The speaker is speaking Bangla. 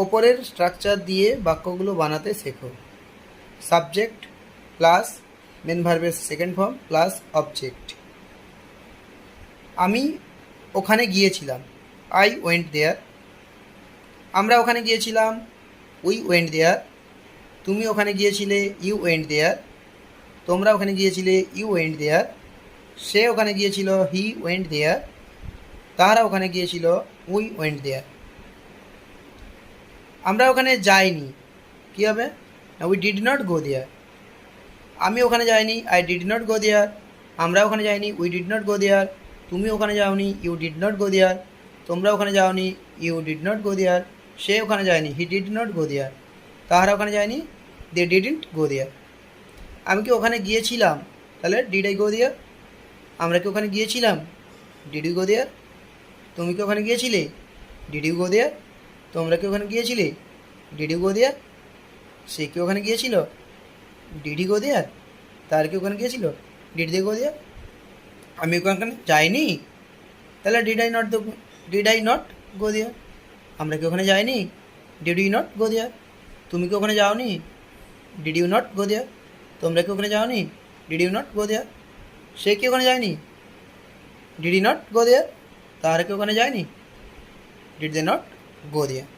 ওপরের স্ট্রাকচার দিয়ে বাক্যগুলো বানাতে শেখো। সাবজেক্ট প্লাস মেন ভার্বের সেকেন্ড ফর্ম প্লাস অবজেক্ট। আমি ওখানে গিয়েছিলাম, আই ওয়েন্ট দেয়ার। আমরা ওখানে গিয়েছিলাম, উই ওয়েন্ট দেয়ার। তুমি ওখানে গিয়েছিলে, ইউ ওয়েন্ট দেয়ার। তোমরা ওখানে গিয়েছিলে, ইউ ওয়েন্ট দেয়ার। সে ওখানে গিয়েছিল, হি ওয়েন্ট দেয়ার। তারা ওখানে গিয়েছিল, উই ওয়েন্ট দেয়ার। আমরা ওখানে যাইনি, কী হবে না, উই ডিড নট গো দেয়ার। আমি ওখানে যাইনি, আই ডিড নট গো দেয়ার। আমরা ওখানে যাইনি, উই ডিড নট গো দেয়ার। তুমি ওখানে যাওনি, ইউ ডিড নট গো দেয়ার। তোমরা ওখানে যাওনি, ইউ ডিড নট গো দেয়ার। সে ওখানে যায়নি, হি ডিড নট গো দেয়ার। তাহারা ওখানে যায়নি, দে ডিডন্ট গো দেয়ার। আমি কি ওখানে গিয়েছিলাম, তাহলে ডিড আই গো দেয়ার। আমরা কি ওখানে গিয়েছিলাম, ডিড ইউ গো দেয়ার। তুমি কি ওখানে গিয়েছিলে, ডিড ইউ গো দেয়ার। তোমরা কি ওখানে গিয়েছিলে, ডিড ইউ গো দেয়ার। সে কি ওখানে গিয়েছিল, ডিড হি গো দেয়ার। তার কি ওখানে গিয়েছিল, ডিড দে গো দেয়ার। আমি ওখানে যাইনি, তাহলে ডিড আই নট গো দেয়ার। আমরা কি ওখানে যাইনি, ডিড ইউ নট গো দেয়ার। তুমি কি ওখানে যাওনি, ডিড ইউ নট গো দেয়ার। তোমরা কি ওখানে যাওনি, ডিড ইউ নট গো দেয়ার। সে কি ওখানে যায়নি, ডিড ই নট গো দেয়ার। তারা কি ওখানে যায়নি, did they not go there.